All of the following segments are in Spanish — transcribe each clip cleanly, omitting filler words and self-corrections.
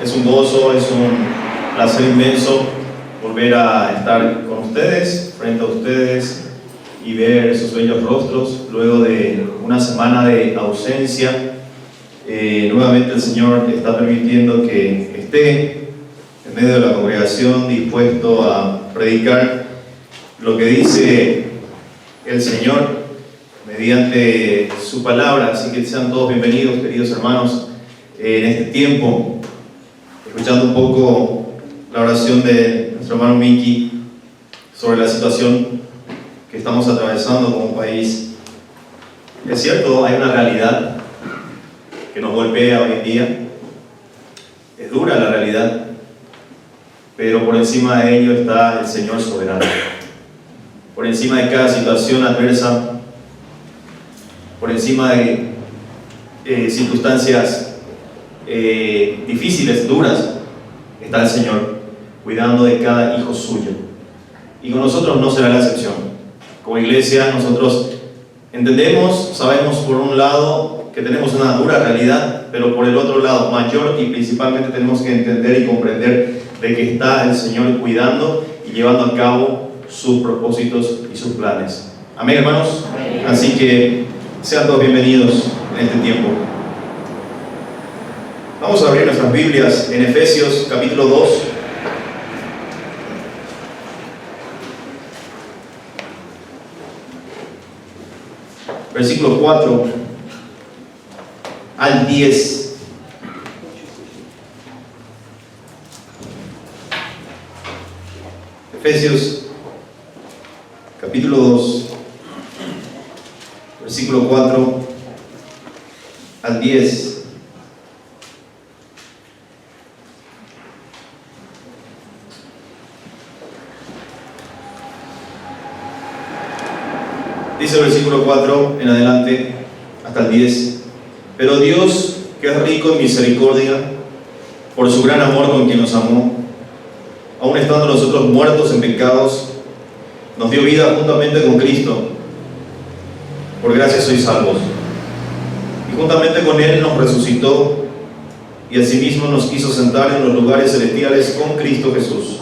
Es un gozo, es un placer inmenso volver a estar con ustedes, frente a ustedes y ver sus bellos rostros luego de una semana de ausencia. Nuevamente el Señor está permitiendo que esté en medio de la congregación dispuesto a predicar lo que dice el Señor mediante su palabra. Así que sean todos bienvenidos, queridos hermanos, en este tiempo, escuchando un poco la oración de nuestro hermano Miki sobre la situación que estamos atravesando como país. Es cierto, hay una realidad que nos golpea hoy en día. Es dura la realidad, pero por encima de ello está el Señor soberano. Por encima de cada situación adversa, por encima de circunstancias difíciles, duras, está el Señor cuidando de cada hijo suyo. Y con nosotros no será la excepción. Como iglesia nosotros entendemos, sabemos por un lado que tenemos una dura realidad, pero por el otro lado, mayor y principalmente tenemos que entender y comprender de que está el Señor cuidando y llevando a cabo sus propósitos y sus planes. Amén, hermanos. Amén. Así que sean todos bienvenidos en este tiempo. Vamos a abrir nuestras Biblias en Efesios capítulo 2. Versículo 4 al 10. Efesios capítulo 2, versículo 4 al 10. Dice el versículo 4 en adelante hasta el 10. Pero Dios, que es rico en misericordia, por su gran amor con quien nos amó, aun estando nosotros muertos en pecados, nos dio vida juntamente con Cristo. Por gracia sois salvos. Y juntamente con Él nos resucitó y asimismo nos quiso sentar en los lugares celestiales con Cristo Jesús,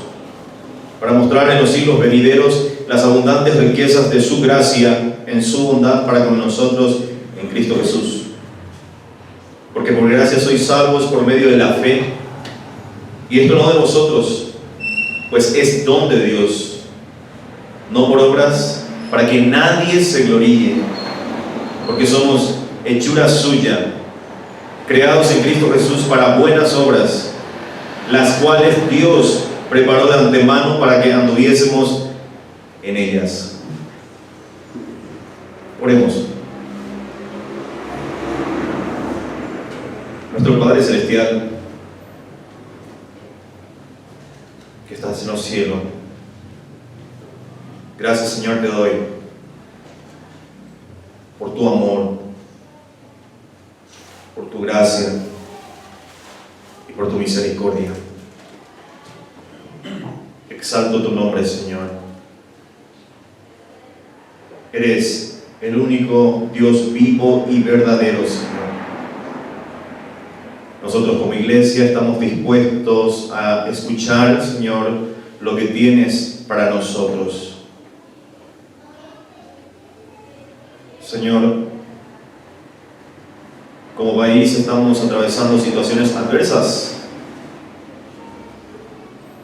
para mostrar en los siglos venideros las abundantes riquezas de su gracia en su bondad para con nosotros en Cristo Jesús. Porque por gracia sois salvos por medio de la fe, y esto no de vosotros, pues es don de Dios, no por obras, para que nadie se gloríe, porque somos hechura suya, creados en Cristo Jesús para buenas obras, las cuales Dios preparó de antemano para que anduviésemos en ellas. Oremos. Nuestro Padre Celestial, que estás en los cielos, gracias, Señor, te doy por tu amor, por tu gracia y por tu misericordia. Exalto tu nombre, Señor. Eres el único Dios vivo y verdadero, Señor. Nosotros como iglesia estamos dispuestos a escuchar, Señor, lo que tienes para nosotros. Señor, como país estamos atravesando situaciones adversas,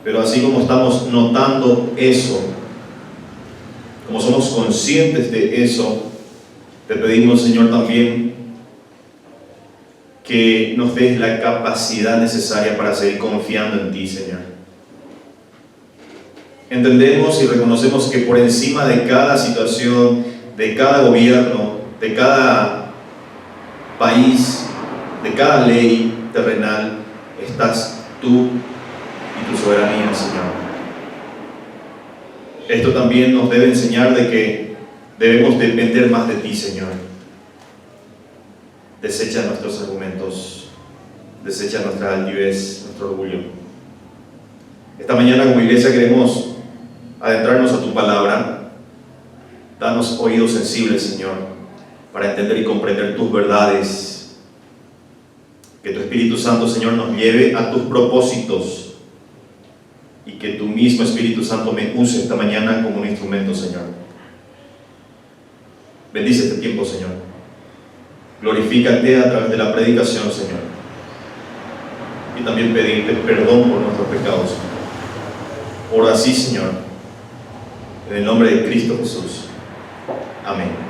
pero así como estamos notando eso, como somos conscientes de eso, te pedimos, Señor, también que nos des la capacidad necesaria para seguir confiando en ti, Señor. Entendemos y reconocemos que por encima de cada situación, de cada gobierno, de cada país, de cada ley terrenal, estás tú y tu soberanía, Señor. Esto también nos debe enseñar de que debemos depender más de ti, Señor. Desecha nuestros argumentos, desecha nuestra altivez, nuestro orgullo. Esta mañana como iglesia queremos adentrarnos a tu palabra. Danos oídos sensibles, Señor, para entender y comprender tus verdades Que tu Espíritu Santo, Señor, nos lleve a tus propósitos y que tu mismo Espíritu Santo me use esta mañana como un instrumento, Señor. Bendice este tiempo, Señor. Glorifícate a través de la predicación, Señor. Y también pedirte perdón por nuestros pecados. Ora así, Señor, en el nombre de Cristo Jesús. Amén.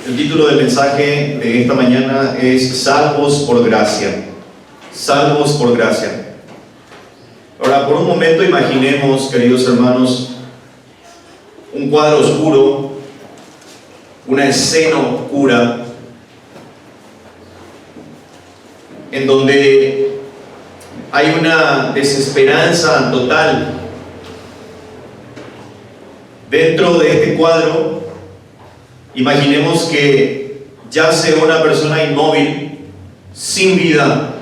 El título del mensaje de esta mañana es Salvos por gracia. Salvos por gracia. Ahora, por un momento imaginemos, queridos hermanos, un cuadro oscuro, una escena oscura, en donde hay una desesperanza total. Dentro de este cuadro, imaginemos que yace una persona inmóvil, sin vida,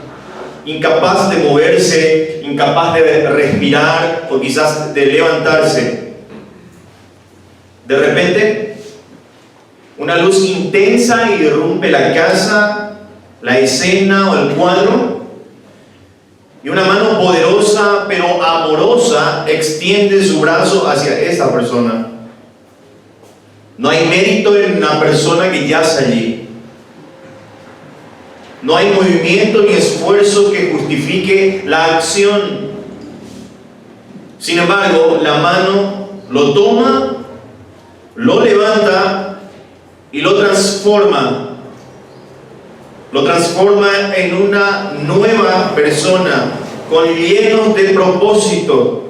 incapaz de moverse, incapaz de respirar o quizás de levantarse. De repente, una luz intensa irrumpe la casa, la escena o el cuadro, y una mano poderosa pero amorosa extiende su brazo hacia esta persona. No hay mérito en una persona que yace allí. No hay movimiento ni esfuerzo que justifique la acción. Sin embargo, la mano lo toma, lo levanta y lo transforma. Lo transforma en una nueva persona, lleno de propósito.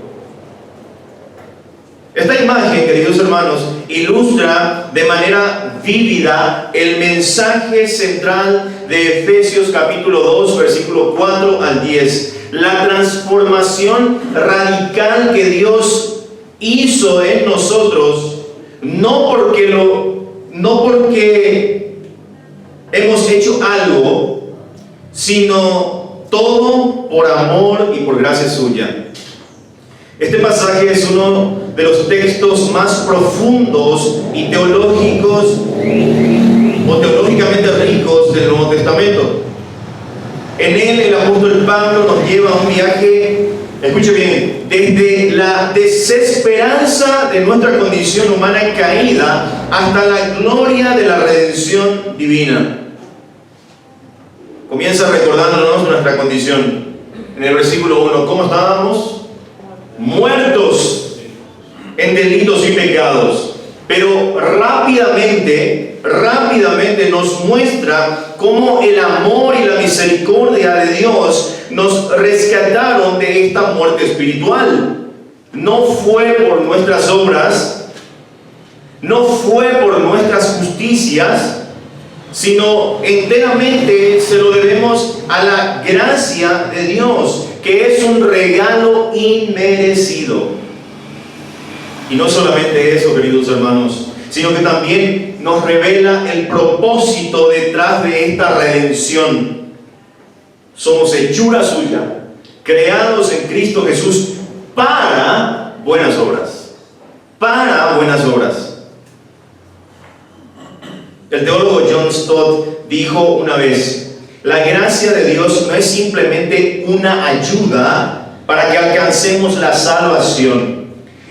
Esta imagen, queridos hermanos, ilustra de manera vívida el mensaje central de Efesios capítulo 2, versículo 4 al 10. La transformación radical que Dios hizo en nosotros, no porque hemos hecho algo, sino todo por amor y por gracia suya. Este pasaje es uno de los textos más profundos y teológicos o teológicamente ricos del Nuevo Testamento. En él el apóstol Pablo nos lleva a un viaje, escuche bien, desde la desesperanza de nuestra condición humana caída hasta la gloria de la redención divina. Comienza recordándonos nuestra condición. En el versículo 1, ¿cómo estábamos? Muertos en delitos y pecados. Pero rápidamente nos muestra cómo el amor y la misericordia de Dios nos rescataron de esta muerte espiritual. No fue por nuestras obras, no fue por nuestras justicias, sino enteramente se lo debemos a la gracia de Dios, que es un regalo inmerecido. Y no solamente eso, queridos hermanos, sino que también nos revela el propósito detrás de esta redención. Somos hechura suya, creados en Cristo Jesús para buenas obras. Para buenas obras. El teólogo John Stott dijo una vez: la gracia de Dios no es simplemente una ayuda para que alcancemos la salvación,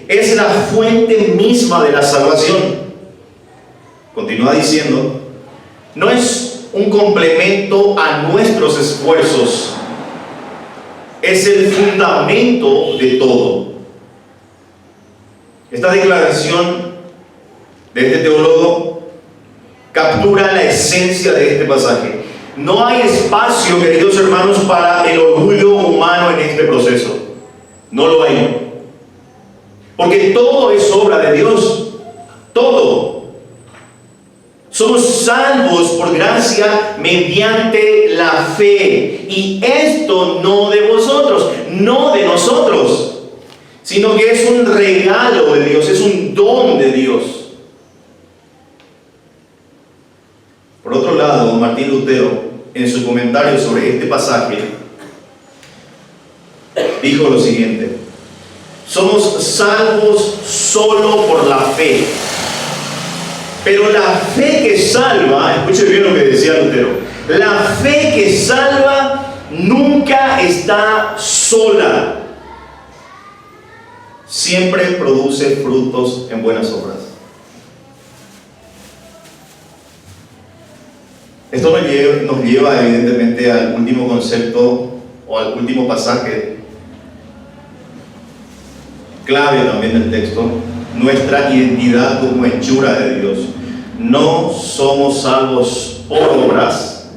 es la fuente misma de la salvación. Continúa diciendo, no es un complemento a nuestros esfuerzos, es el fundamento de todo. Esta declaración de este teólogo captura la esencia de este pasaje. No hay espacio, queridos hermanos, para el orgullo humano en este proceso. No lo hay. Porque todo es obra de Dios. Todo. Somos salvos por gracia mediante la fe. Y esto no de vosotros, no de nosotros, sino que es un regalo de Dios, es un don de Dios. Por otro lado, Martín Lutero, en su comentario sobre este pasaje, dijo lo siguiente: somos salvos solo por la fe. Pero la fe que salva, escuche bien lo que decía Lutero, la fe que salva nunca está sola. Siempre produce frutos en buenas obras. Esto nos lleva evidentemente al último concepto o al último pasaje clave también del texto: nuestra identidad como hechura de Dios. No somos salvos por obras,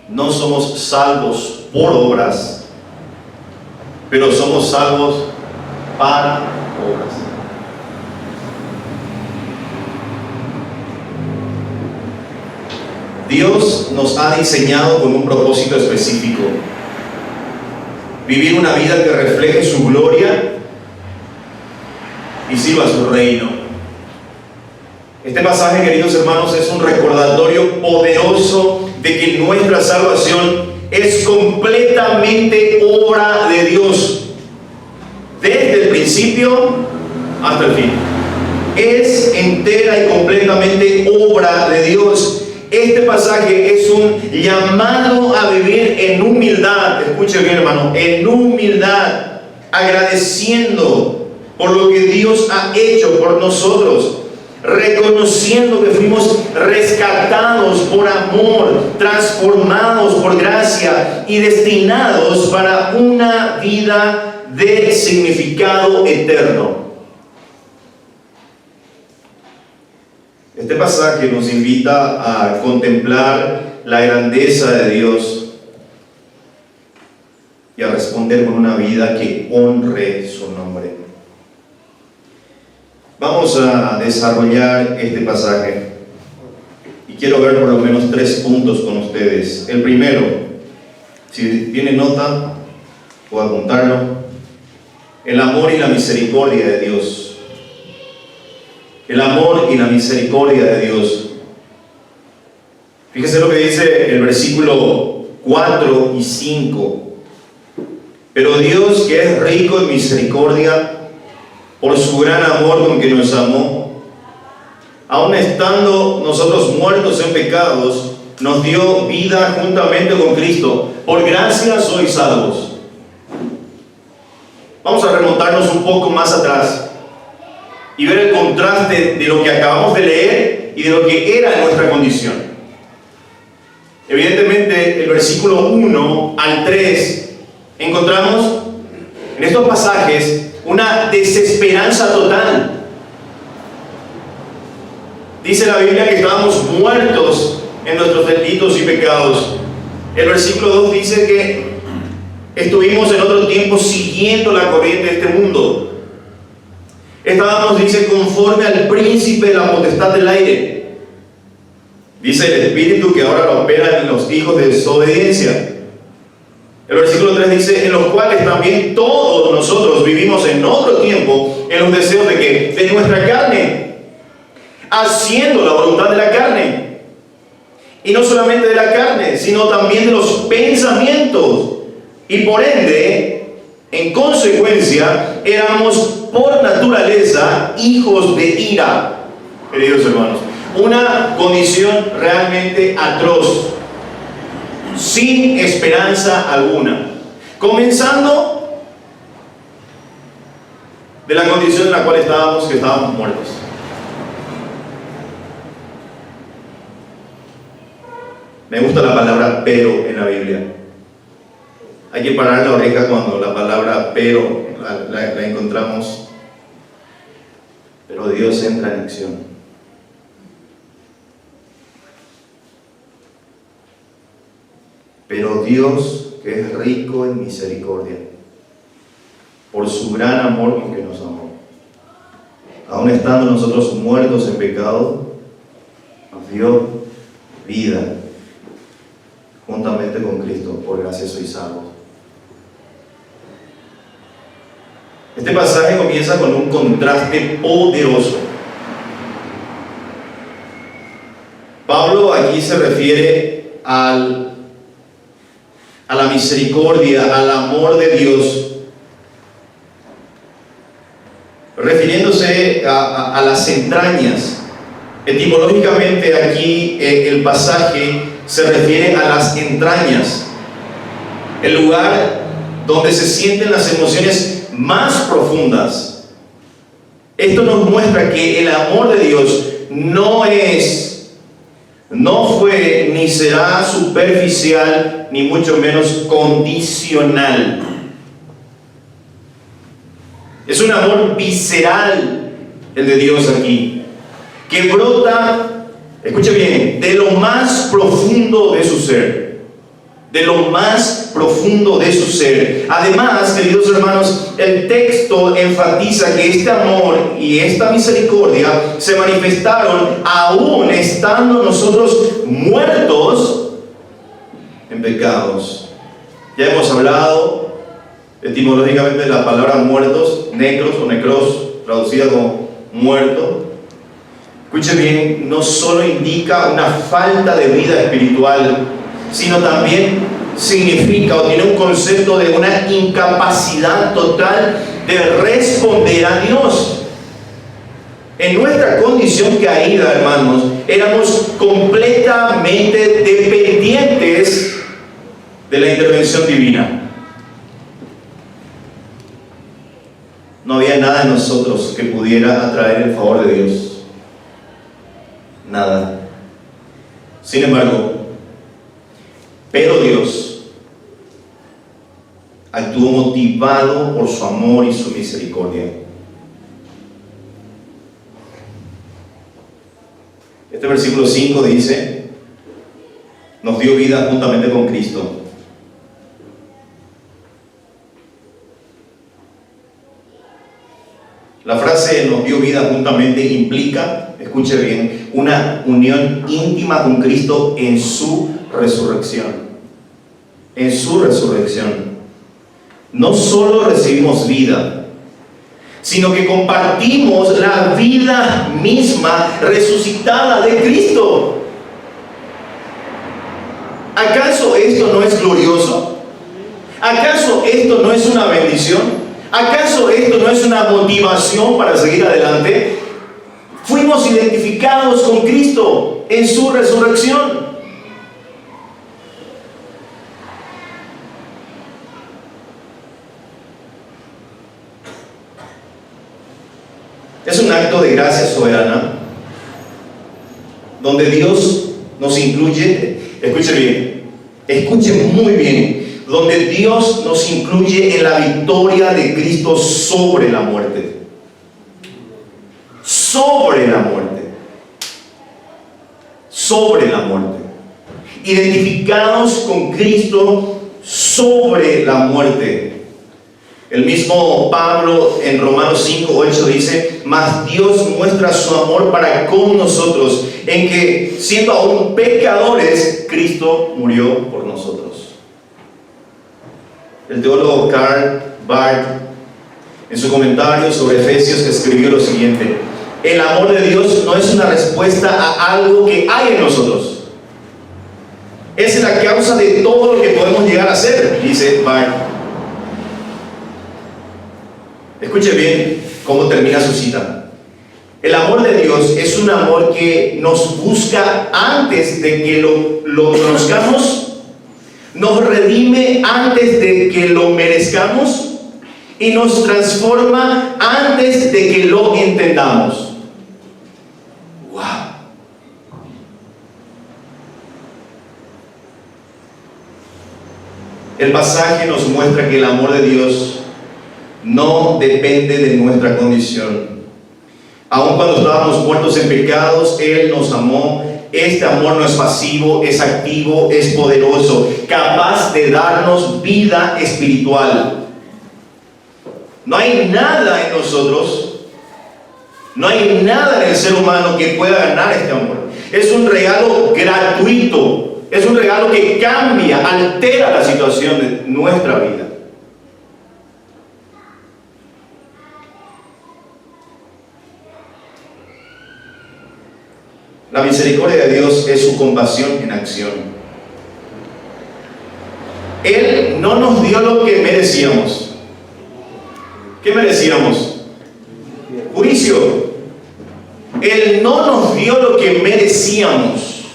no somos salvos por obras, pero somos salvos para obras. Dios nos ha diseñado con un propósito específico: vivir una vida que refleje su gloria y sirva a su reino. Este pasaje, queridos hermanos, es un recordatorio poderoso de que nuestra salvación es completamente obra de Dios, desde el principio hasta el fin. Es entera y completamente obra de Dios. Este pasaje es un llamado a vivir en humildad. Escuche bien, hermano, en humildad, agradeciendo por lo que Dios ha hecho por nosotros, reconociendo que fuimos rescatados por amor, transformados por gracia y destinados para una vida de significado eterno. Este pasaje nos invita a contemplar la grandeza de Dios y a responder con una vida que honre su nombre. Vamos a desarrollar este pasaje y quiero ver por lo menos 3 puntos con ustedes. El primero, si tienen nota o apuntarlo: el amor y la misericordia de Dios. El amor y la misericordia de Dios. Fíjese lo que dice el versículo 4 y 5. Pero Dios, que es rico en misericordia, por su gran amor con que nos amó, aun estando nosotros muertos en pecados, nos dio vida juntamente con Cristo. Por gracia sois salvos. Vamos a remontarnos un poco más atrás y ver el contraste de lo que acabamos de leer y de lo que era nuestra condición. Evidentemente, el versículo 1 al 3 encontramos en estos pasajes una desesperanza total. Dice la Biblia que estábamos muertos en nuestros delitos y pecados. El versículo 2 dice que estuvimos en otro tiempo siguiendo la corriente de este mundo. Estábamos, dice, conforme al príncipe de la potestad del aire. Dice el Espíritu que ahora lo opera en los hijos de desobediencia. El versículo 3 dice: en los cuales también todos nosotros vivimos en otro tiempo en los deseos de que de nuestra carne, haciendo la voluntad de la carne. Y no solamente de la carne, sino también de los pensamientos. Y por ende, en consecuencia, éramos por naturaleza hijos de ira. Queridos hermanos, una condición realmente atroz, sin esperanza alguna, comenzando de la condición en la cual estábamos, que estábamos muertos. Me gusta la palabra pero en la Biblia. Hay que parar la oreja cuando la palabra pero la encontramos. Pero Dios entra en acción. Pero Dios, que es rico en misericordia, por su gran amor con que nos amó, aun estando nosotros muertos en pecado, nos dio vida juntamente con Cristo. Por gracia sois salvos. Este pasaje comienza con un contraste poderoso. Pablo aquí se refiere a la misericordia, al amor de Dios, refiriéndose a las entrañas, Etimológicamente aquí el pasaje se refiere a las entrañas, el lugar donde se sienten las emociones más profundas. Esto nos muestra que el amor de Dios no fue ni será superficial, ni mucho menos condicional. Es un amor visceral el de Dios aquí, que brota, escuche bien, de lo más profundo de su ser. De lo más profundo de su ser. Además, queridos hermanos, el texto enfatiza que este amor y esta misericordia se manifestaron aún estando nosotros muertos en pecados. Ya hemos hablado etimológicamente de la palabra muertos, necros o necros, traducida como muerto. Escuche bien, no solo indica una falta de vida espiritual, sino también significa o tiene un concepto de una incapacidad total de responder a Dios. En nuestra condición caída, hermanos, éramos completamente dependientes de la intervención divina. No había nada en nosotros que pudiera atraer el favor de Dios. Nada. Sin embargo, pero Dios actuó motivado por su amor y su misericordia. Este versículo 5 dice: nos dio vida juntamente con Cristo. La frase "nos dio vida juntamente" implica, escuche bien, una unión íntima con Cristo en su resurrección. En su resurrección. No solo recibimos vida, sino que compartimos la vida misma resucitada de Cristo. ¿Acaso esto no es glorioso? ¿Acaso esto no es una bendición? ¿Acaso esto no es una motivación para seguir adelante? Fuimos identificados con Cristo en su resurrección. Es un acto de gracia soberana, donde Dios nos incluye, escuche muy bien, donde Dios nos incluye en la victoria de Cristo sobre la muerte. Sobre la muerte. Sobre la muerte. Identificados con Cristo sobre la muerte. El mismo Pablo en Romanos 5:8 dice: mas Dios muestra su amor para con nosotros, en que siendo aún pecadores, Cristo murió por nosotros. El teólogo Karl Barth, en su comentario sobre Efesios, escribió lo siguiente: el amor de Dios no es una respuesta a algo que hay en nosotros, es la causa de todo lo que podemos llegar a ser, dice Barth. Escuche bien cómo termina su cita. El amor de Dios es un amor que nos busca antes de que lo conozcamos, nos redime antes de que lo merezcamos y nos transforma antes de que lo entendamos. ¡Wow! El pasaje nos muestra que el amor de Dios no depende de nuestra condición. Aun cuando estábamos muertos en pecados, Él nos amó. Este amor no es pasivo, es activo, es poderoso, capaz de darnos vida espiritual. No hay nada en nosotros, no hay nada en el ser humano que pueda ganar este amor. Es un regalo gratuito, es un regalo que cambia, altera la situación de nuestra vida. La misericordia de Dios es su compasión en acción. Él no nos dio lo que merecíamos. ¿Qué merecíamos? Juicio. Él no nos dio lo que merecíamos,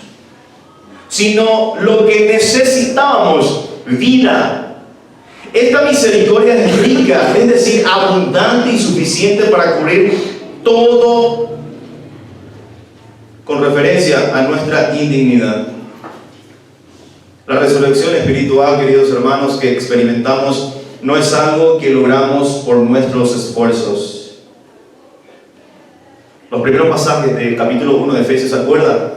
sino lo que necesitábamos, vida. Esta misericordia es rica, es decir, abundante y suficiente para cubrir todo con referencia a nuestra indignidad. La resurrección espiritual, queridos hermanos, que experimentamos no es algo que logramos por nuestros esfuerzos. Los primeros pasajes del capítulo 1 de Efesios, ¿se acuerdan?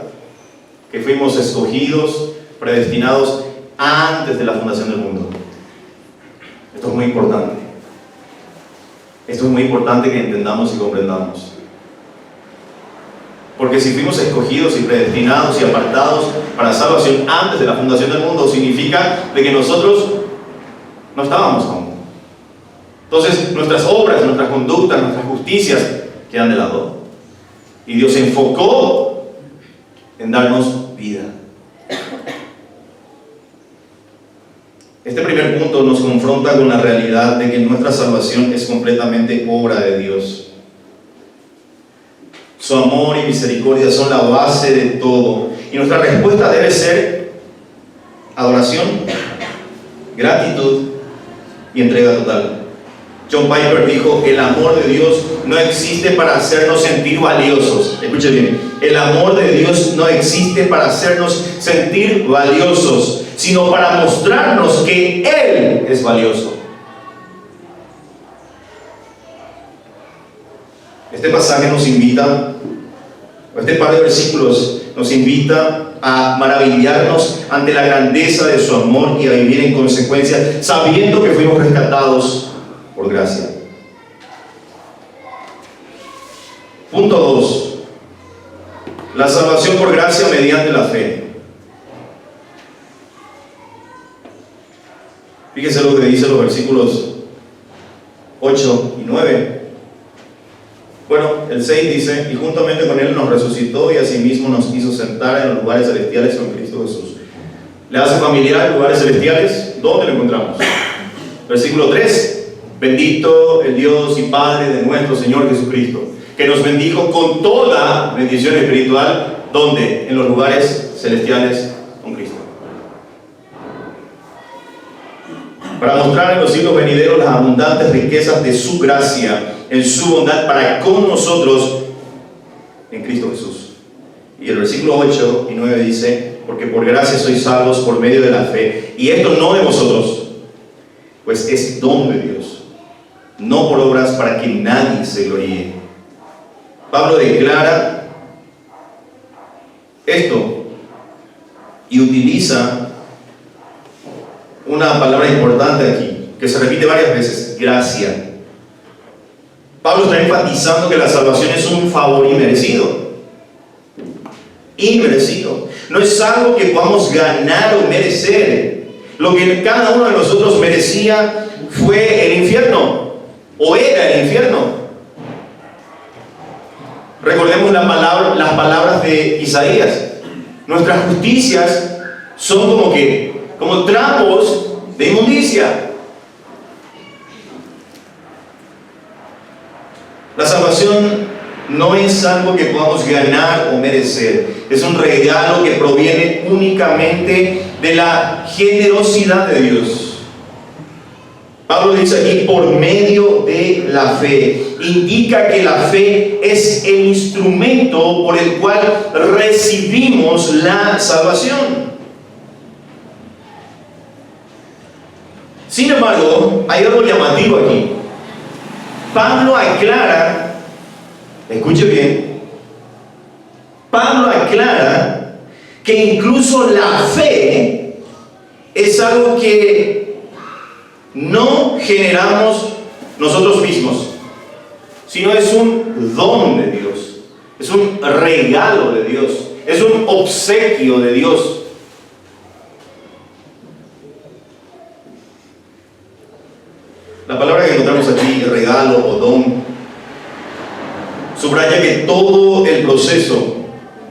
Que fuimos escogidos, predestinados antes de la fundación del mundo. Esto es muy importante. Esto es muy importante que entendamos y comprendamos. Porque si fuimos escogidos y predestinados y apartados para salvación antes de la fundación del mundo, significa de que nosotros no estábamos aún. Entonces nuestras obras, nuestras conductas, nuestras justicias quedan de lado. Y Dios se enfocó en darnos vida. Este primer punto nos confronta con la realidad de que nuestra salvación es completamente obra de Dios. Su amor y misericordia son la base de todo. Y nuestra respuesta debe ser adoración, gratitud y entrega total. John Piper dijo: el amor de Dios no existe para hacernos sentir valiosos. Escuche bien. El amor de Dios no existe para hacernos sentir valiosos, sino para mostrarnos que Él es valioso. Este pasaje nos invita, este par de versículos nos invita a maravillarnos ante la grandeza de su amor y a vivir en consecuencia, sabiendo que fuimos rescatados por gracia. Punto 2. La salvación por gracia mediante la fe. Fíjense lo que dicen los versículos 8 y 9. Bueno, el 6 dice: y juntamente con Él nos resucitó y asimismo nos hizo sentar en los lugares celestiales con Cristo Jesús. ¿Le hace familiar lugares celestiales? ¿Dónde lo encontramos? Versículo 3: bendito el Dios y Padre de nuestro Señor Jesucristo, que nos bendijo con toda bendición espiritual. ¿Dónde? En los lugares celestiales con Cristo. Para mostrar en los siglos venideros las abundantes riquezas de su gracia en su bondad para con nosotros en Cristo Jesús. Y el versículo 8 y 9 dice: porque por gracia sois salvos por medio de la fe, y esto no de vosotros, pues es don de Dios, no por obras para que nadie se gloríe. Pablo declara esto y utiliza una palabra importante aquí, que se repite varias veces: gracia. Pablo está enfatizando que la salvación es un favor inmerecido. Inmerecido. No es algo que podamos ganar o merecer. Lo que cada uno de nosotros merecía fue el infierno, o era el infierno. Recordemos las palabras de Isaías: nuestras justicias son como trapos de inmundicia. La salvación no es algo que podamos ganar o merecer. Es un regalo que proviene únicamente de la generosidad de Dios. Pablo dice aquí: por medio de la fe. Indica que la fe es el instrumento por el cual recibimos la salvación. Sin embargo, hay algo llamativo aquí. Pablo aclara, escuche bien, Pablo aclara que incluso la fe es algo que no generamos nosotros mismos, sino es un don de Dios, es un regalo de Dios, es un obsequio de Dios. La palabra que encontramos aquí, regalo o don, subraya que todo el proceso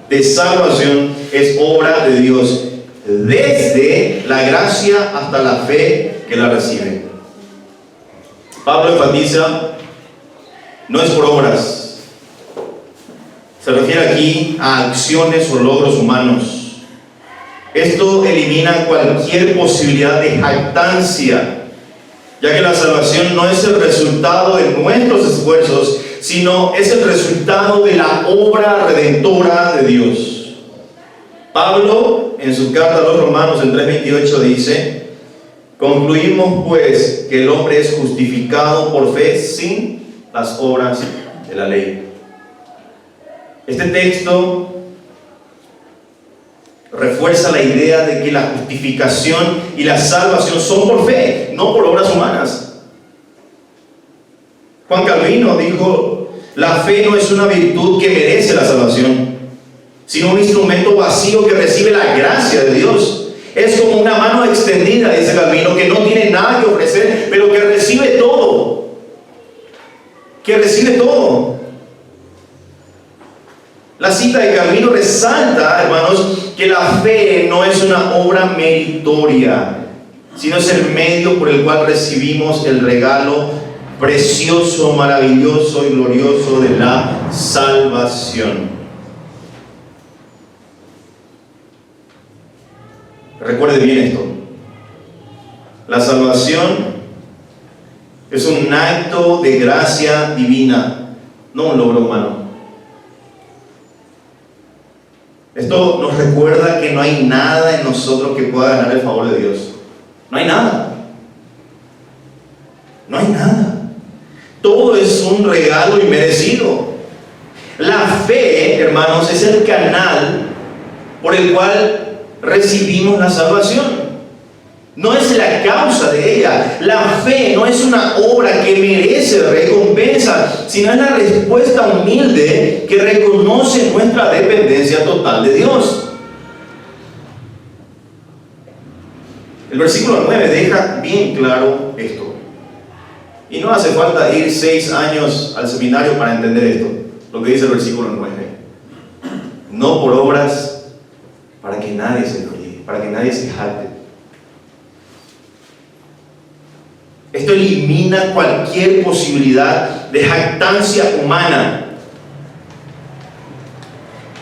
de salvación es obra de Dios, desde la gracia hasta la fe que la recibe. Pablo enfatiza: no es por obras, Se refiere aquí a acciones o logros humanos. Esto elimina cualquier posibilidad de jactancia, ya que la salvación no es el resultado de nuestros esfuerzos, sino es el resultado de la obra redentora de Dios. Pablo, en su carta a los Romanos en 3:28 dice: concluimos pues que el hombre es justificado por fe sin las obras de la ley. Este texto refuerza la idea de que la justificación y la salvación son por fe, no por obras humanas. Juan Calvino dijo: la fe no es una virtud que merece la salvación, sino un instrumento vacío que recibe la gracia de Dios. Es como una mano extendida, dice Calvino, que no tiene nada que ofrecer, pero que recibe todo. Que recibe todo. La cita de Calvino resalta, hermanos, que la fe no es una obra meritoria, sino es el medio por el cual recibimos el regalo precioso, maravilloso y glorioso de la salvación. Recuerde bien esto: la salvación es un acto de gracia divina, no un logro humano. Esto nos recuerda que no hay nada en nosotros que pueda ganar el favor de Dios. No hay nada. No hay nada. Todo es un regalo inmerecido. La fe, hermanos, es el canal por el cual recibimos la salvación. No es la causa de ella. La fe no es una obra que merece recompensa, sino es la respuesta humilde que reconoce nuestra dependencia total de Dios. El versículo 9 deja bien claro esto. Y no hace falta ir 6 años al seminario para entender esto, lo que dice el versículo 9. No por obras para que nadie se gloríe, para que nadie se jacte. Esto elimina cualquier posibilidad de jactancia humana.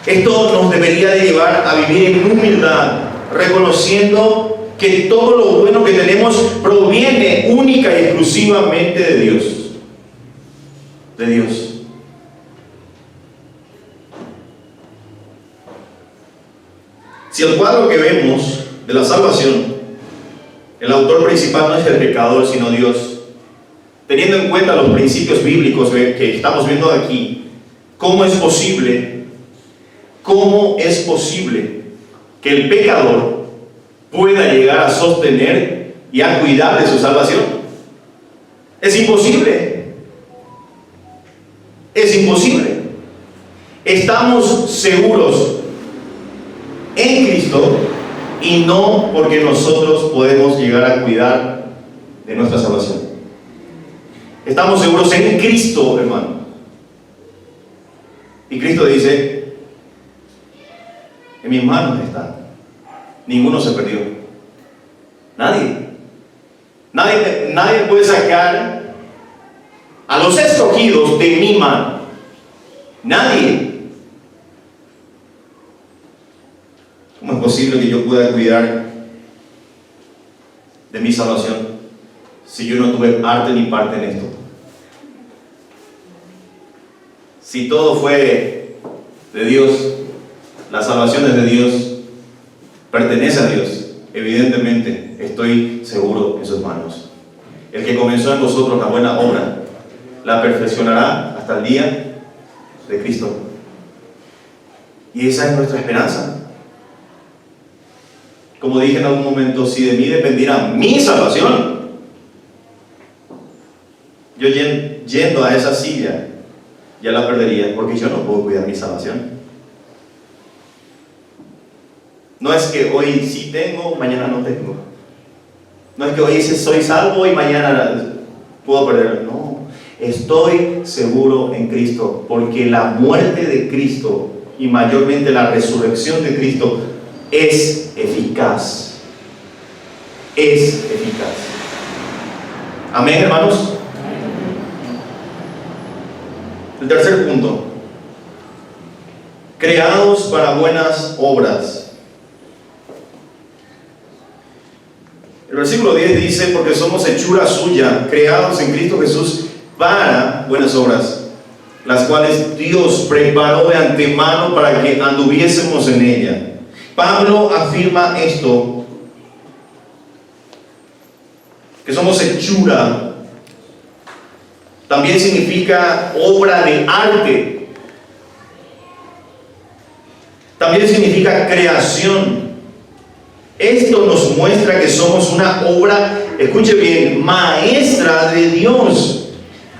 Esto nos debería de llevar a vivir en humildad, reconociendo que todo lo bueno que tenemos proviene única y exclusivamente de Dios. De Dios. Si el cuadro que vemos de la salvación, el autor principal no es el pecador, sino Dios, teniendo en cuenta los principios bíblicos que estamos viendo aquí, ¿cómo es posible que el pecador pueda llegar a sostener y a cuidar de su salvación? Es imposible. Es imposible. Estamos seguros en Cristo, y no porque nosotros podemos llegar a cuidar de nuestra salvación. Estamos seguros en Cristo, hermano. Y Cristo dice: en mis manos está. Ninguno se perdió. Nadie puede sacar a los escogidos de mi mano. Nadie. ¿Cómo es posible que yo pueda cuidar de mi salvación si yo no tuve parte ni parte en esto? Si todo fue de Dios, la salvación es de Dios, pertenece a Dios, evidentemente estoy seguro en sus manos. El que comenzó en vosotros la buena obra, la perfeccionará hasta el día de Cristo. Y esa es nuestra esperanza. Como dije en algún momento, si de mí dependiera mi salvación, yo yendo a esa silla ya la perdería, porque yo no puedo cuidar mi salvación. No es que hoy sí tengo, mañana no tengo. No es que hoy soy salvo y mañana puedo perder. No, estoy seguro en Cristo, porque la muerte de Cristo y mayormente la resurrección de Cristo es eficaz. Es eficaz. Amén, hermanos. El tercer punto: creados para buenas obras. El versículo 10 dice, porque somos hechura suya, creados en Cristo Jesús para buenas obras, las cuales Dios preparó de antemano para que anduviésemos en ella. Pablo afirma esto, que somos hechura. También significa obra de arte. También significa creación. Esto nos muestra que somos una obra, escuche bien, maestra de Dios,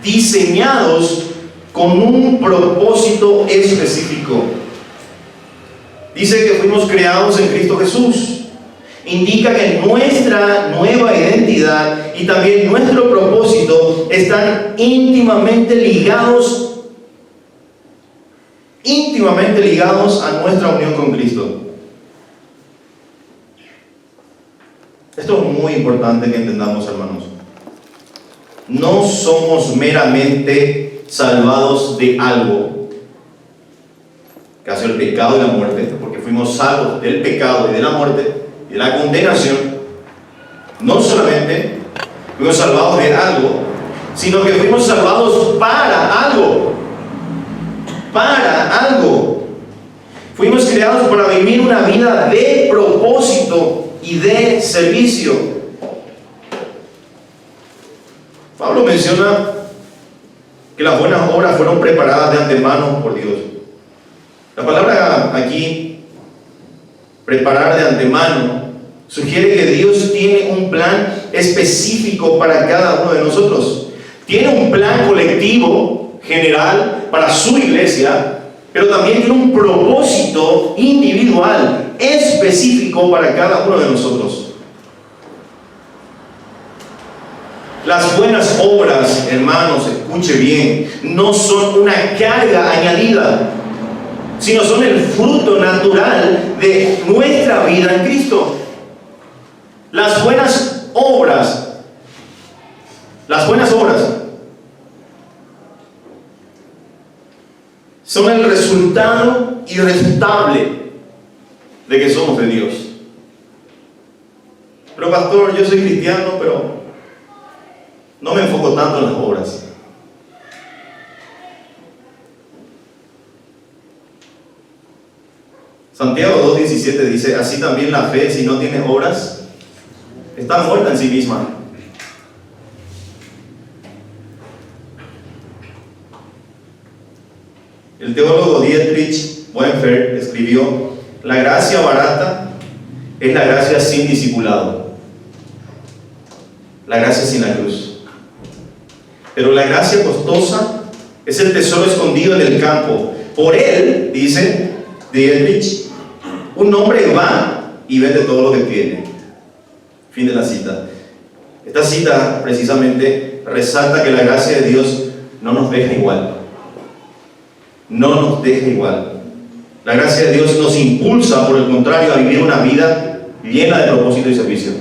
diseñados con un propósito específico. Dice que fuimos creados en Cristo Jesús. Indica que nuestra nueva identidad y también nuestro propósito están íntimamente ligados a nuestra unión con Cristo. Esto es muy importante que entendamos, hermanos. No somos meramente salvados de algo, que hace el pecado y la muerte, porque fuimos salvos del pecado y de la muerte y de la condenación. No solamente fuimos salvados de algo, sino que fuimos salvados para algo. Para algo. Fuimos creados para vivir una vida de propósito y de servicio. Pablo menciona que las buenas obras fueron preparadas de antemano por Dios. La palabra aquí, preparar de antemano, sugiere que Dios tiene un plan específico para cada uno de nosotros. Tiene un plan colectivo, general, para su iglesia, pero también tiene un propósito individual, específico para cada uno de nosotros. Las buenas obras, hermanos, escuche bien, no son una carga añadida, sino son el fruto natural de nuestra vida en Cristo. Las buenas obras son el resultado irrefutable de que somos de Dios. Pero pastor, yo soy cristiano, pero no me enfoco tanto en las obras. Santiago 2:17 dice, así también la fe, si no tiene obras, está muerta en sí misma. El teólogo Dietrich Bonhoeffer escribió, la gracia barata es la gracia sin discipulado, la gracia sin la cruz. Pero la gracia costosa es el tesoro escondido en el campo. Por él, dice Dietrich, un hombre va y vende todo lo que tiene. Fin de la cita. Esta cita precisamente resalta que la gracia de Dios no nos deja igual. No nos deja igual. La gracia de Dios nos impulsa, por el contrario, a vivir una vida llena de propósito y servicio.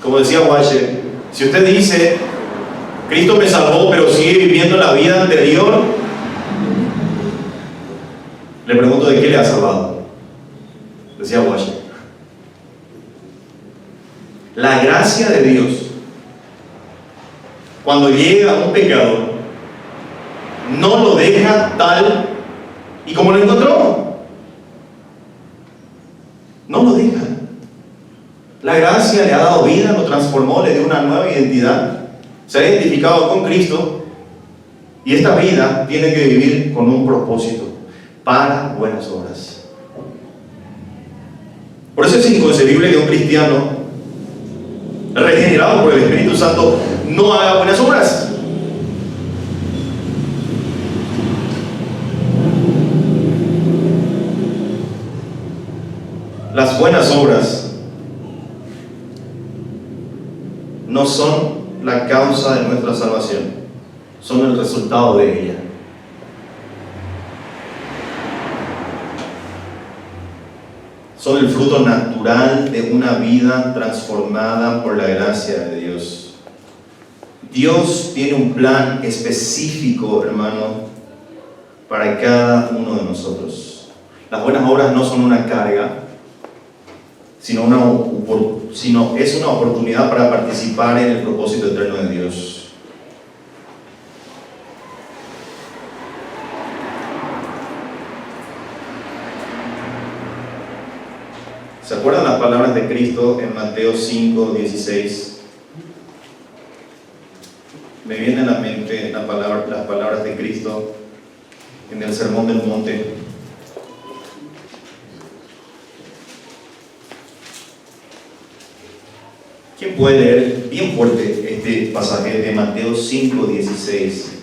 Como decía Washer, si usted dice, Cristo me salvó, pero sigue viviendo la vida anterior, le pregunto, ¿de qué le ha salvado? Decía Washer. La gracia de Dios, cuando llega un pecador, no lo deja tal y como lo encontró. No lo deja. La gracia le ha dado vida, lo transformó, le dio una nueva identidad. Se ha identificado con Cristo y esta vida tiene que vivir con un propósito para buenas obras. Por eso es inconcebible que un cristiano regenerado por el Espíritu Santo no haga buenas obras. Las buenas obras no son la causa de nuestra salvación, son el resultado de ella. Son el fruto natural de una vida transformada por la gracia de Dios. Dios tiene un plan específico, hermano, para cada uno de nosotros. Las buenas obras no son una carga, sino es una oportunidad para participar en el propósito eterno de Dios. ¿Se acuerdan las palabras de Cristo en Mateo 5:16? Me vienen a la mente las palabras de Cristo en el Sermón del Monte. ¿Quién puede leer bien fuerte este pasaje de Mateo 5:16?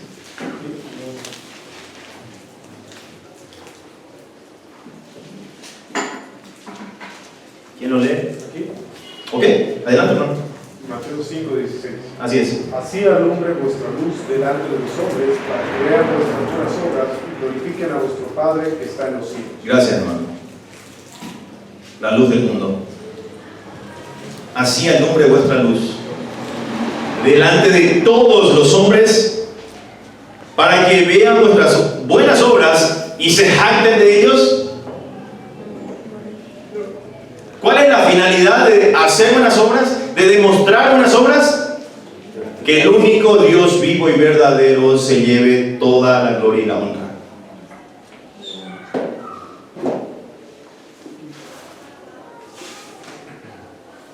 ¿Quién lo lee? Aquí. Ok, adelante, hermano. Mateo 5:16. Así es. Así alumbre vuestra luz delante de los hombres, para que vean vuestras buenas obras y glorifiquen a vuestro Padre que está en los cielos. Gracias, hermano. La luz del mundo. Así alumbre vuestra luz delante de todos los hombres, para que vean vuestras buenas obras y se jacten de ellos. ¿Cuál es la finalidad de hacer buenas obras? ¿De demostrar buenas obras? Que el único Dios vivo y verdadero se lleve toda la gloria y la honra.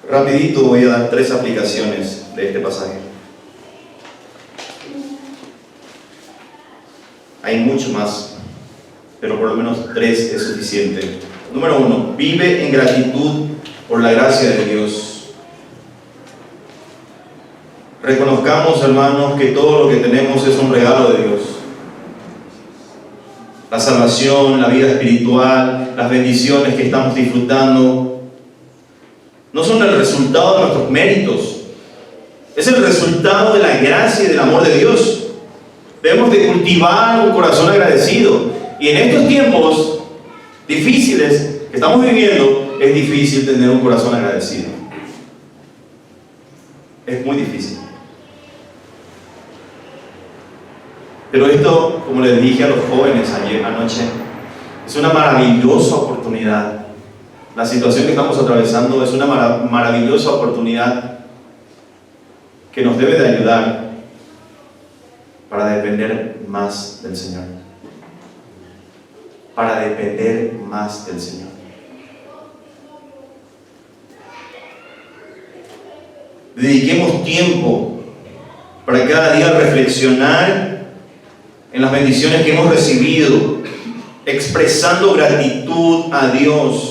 Rapidito voy a dar 3 aplicaciones de este pasaje. Hay mucho más, pero por lo menos 3 es suficiente. Número 1, vive en gratitud por la gracia de Dios. Reconozcamos, hermanos, que todo lo que tenemos es un regalo de Dios. La salvación, la vida espiritual, las bendiciones que estamos disfrutando, no son el resultado de nuestros méritos, es el resultado de la gracia y del amor de Dios. Debemos de cultivar un corazón agradecido, y en estos tiempos difíciles que estamos viviendo, es difícil tener un corazón agradecido. Es muy difícil. Pero esto, como les dije a los jóvenes anoche, es una maravillosa oportunidad. La situación que estamos atravesando es una maravillosa oportunidad que nos debe de ayudar para depender más del Señor. Para depender más del Señor. Dediquemos tiempo para cada día reflexionar en las bendiciones que hemos recibido, expresando gratitud a Dios.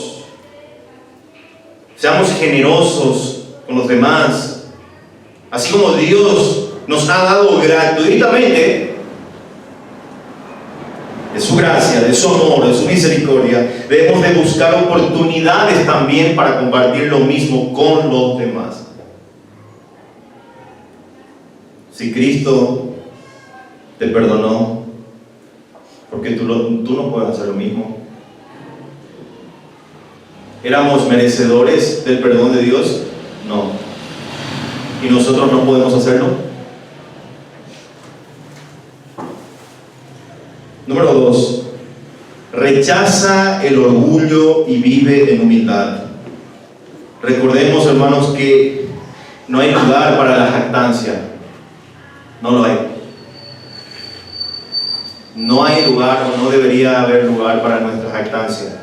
Seamos generosos con los demás, así como Dios nos ha dado gratuitamente de su gracia, de su amor, de su misericordia. Debemos de buscar oportunidades también para compartir lo mismo con los demás. Si Cristo te perdonó, ¿por qué tú no puedes hacer lo mismo? ¿Éramos merecedores del perdón de Dios? No. ¿Y nosotros no podemos hacerlo? Número 2. Rechaza el orgullo y vive en humildad. Recordemos, hermanos, que no hay lugar para la jactancia. No lo hay. No hay lugar, o no debería haber lugar para nuestra jactancia.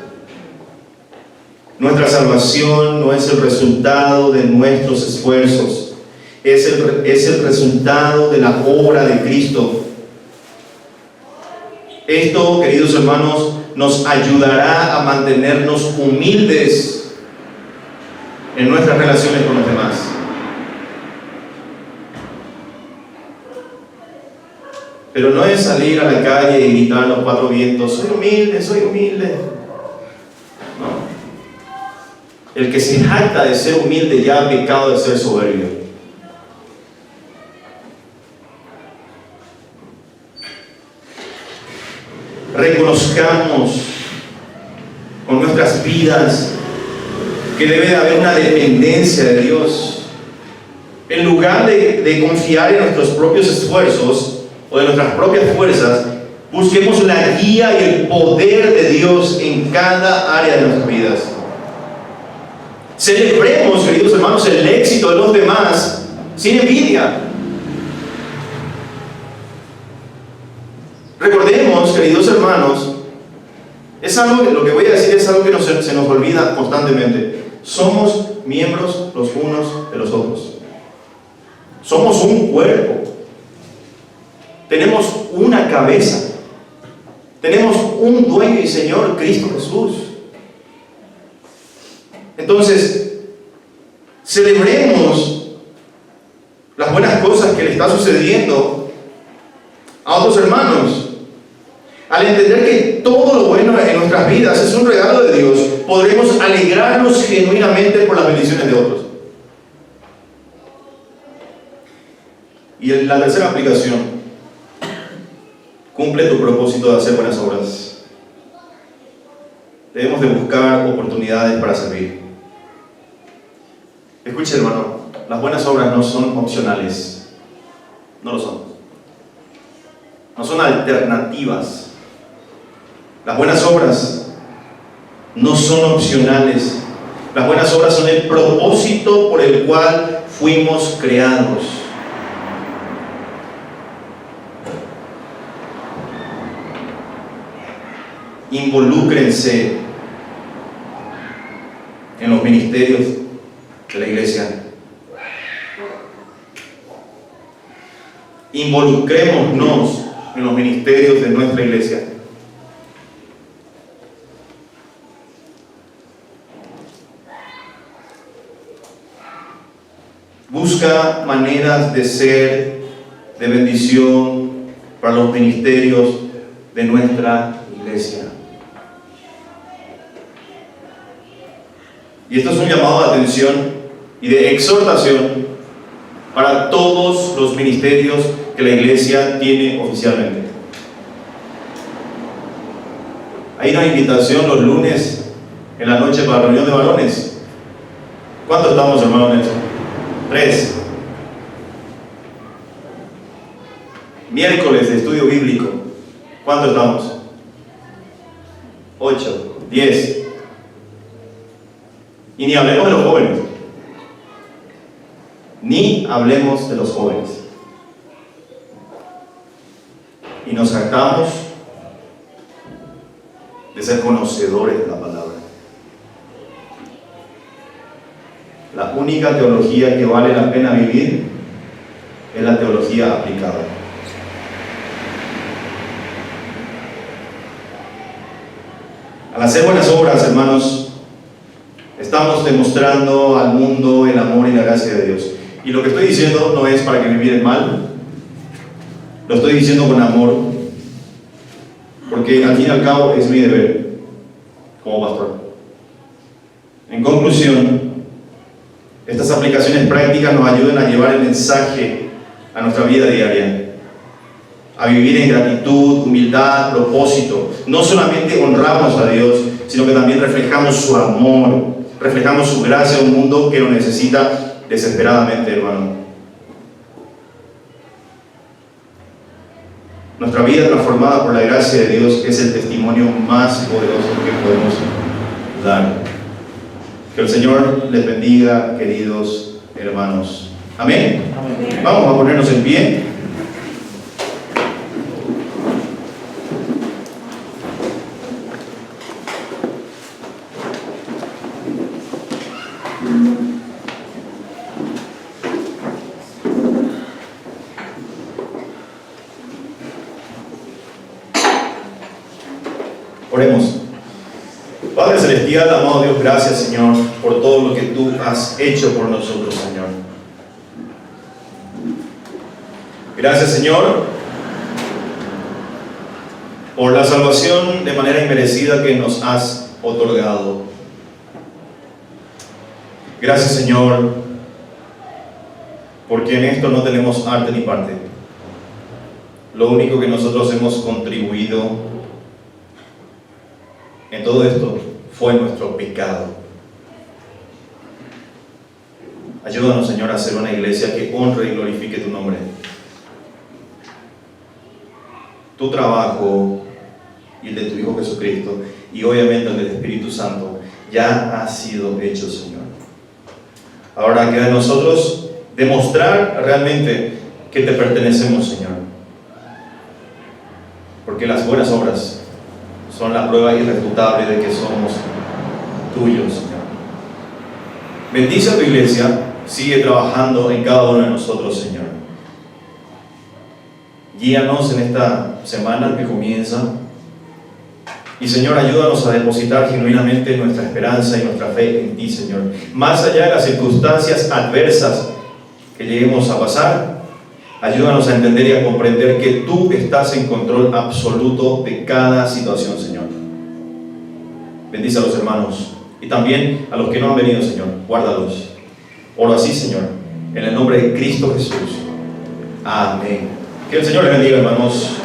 Nuestra salvación no es el resultado de nuestros esfuerzos, es el resultado de la obra de Cristo. Esto, queridos hermanos, nos ayudará a mantenernos humildes en nuestras relaciones con los demás. Pero no es salir a la calle y gritar a los 4 vientos: soy humilde, soy humilde. No. El que se jacta de ser humilde ya ha pecado de ser soberbio. Reconozcamos con nuestras vidas que debe de haber una dependencia de Dios. En lugar de confiar en nuestros propios esfuerzos o de nuestras propias fuerzas, Busquemos la guía y el poder de Dios en cada área de nuestras vidas. Celebremos, queridos hermanos, el éxito de los demás sin envidia. Recordemos, queridos hermanos, es algo, lo que voy a decir es algo que se nos olvida constantemente. Somos miembros los unos de los otros. Somos un cuerpo. Tenemos una cabeza. Tenemos un dueño y Señor, Cristo Jesús. Entonces, celebremos las buenas cosas que le está sucediendo a otros hermanos. Al entender que todo lo bueno en nuestras vidas es un regalo de Dios, podremos alegrarnos genuinamente por las bendiciones de otros. Y la tercera aplicación: cumple tu propósito de hacer buenas obras. Debemos de buscar oportunidades para servir. Escuche, hermano, las buenas obras no son opcionales. No lo son. No son alternativas. Las buenas obras no son opcionales. Las buenas obras son el propósito por el cual fuimos creados. Involúcrense en los ministerios de la iglesia. Involucrémonos en los ministerios de nuestra iglesia. Busca maneras de ser de bendición para los ministerios de nuestra iglesia. Y esto es un llamado de atención y de exhortación para todos los ministerios que la iglesia tiene oficialmente. Hay una invitación los lunes en la noche para la reunión de varones. ¿Cuántos estamos, hermano Nelson? 3. Miércoles de estudio bíblico. ¿Cuántos estamos? 8, 10. Y ni hablemos de los jóvenes. Ni hablemos de los jóvenes. Y nos jactamos de ser conocedores de la palabra. La única teología que vale la pena vivir es la teología aplicada. Al hacer buenas obras, hermanos, estamos demostrando al mundo el amor y la gracia de Dios. Y lo que estoy diciendo no es para que me miren mal, lo estoy diciendo con amor, porque al fin y al cabo es mi deber como pastor. En conclusión, estas aplicaciones prácticas nos ayudan a llevar el mensaje a nuestra vida diaria, a vivir en gratitud, humildad, propósito. No solamente honramos a Dios, sino que también reflejamos su amor, reflejamos su gracia a un mundo que lo necesita desesperadamente, hermano. Nuestra vida transformada por la gracia de Dios es el testimonio más poderoso que podemos dar. Que el Señor les bendiga, queridos hermanos. Amén. Amén. Vamos a ponernos en pie. Oremos. Padre Celestial, amado Dios, gracias, Señor, por todo lo que tú has hecho por nosotros, Señor. Gracias, Señor, por la salvación de manera inmerecida que nos has otorgado. Gracias, Señor, porque en esto no tenemos arte ni parte. Lo único que nosotros hemos contribuido en todo esto fue nuestro pecado. Ayúdanos, Señor, a ser una iglesia que honre y glorifique tu nombre. tu trabajo y el de tu Hijo Jesucristo, y obviamente el del Espíritu Santo, ya ha sido hecho, Señor. Ahora queda en nosotros demostrar realmente que te pertenecemos, Señor. Porque las buenas obras son la prueba irrefutable de que somos tuyos, Señor. Bendice a tu iglesia, sigue trabajando en cada uno de nosotros, Señor. Guíanos en esta semana que comienza. Y Señor, ayúdanos a depositar genuinamente nuestra esperanza y nuestra fe en ti, Señor. Más allá de las circunstancias adversas que lleguemos a pasar, ayúdanos a entender y a comprender que tú estás en control absoluto de cada situación, Señor. Bendice a los hermanos y también a los que no han venido, Señor. Guárdalos. Oro así, Señor, en el nombre de Cristo Jesús. Amén. Que el Señor les bendiga, hermanos.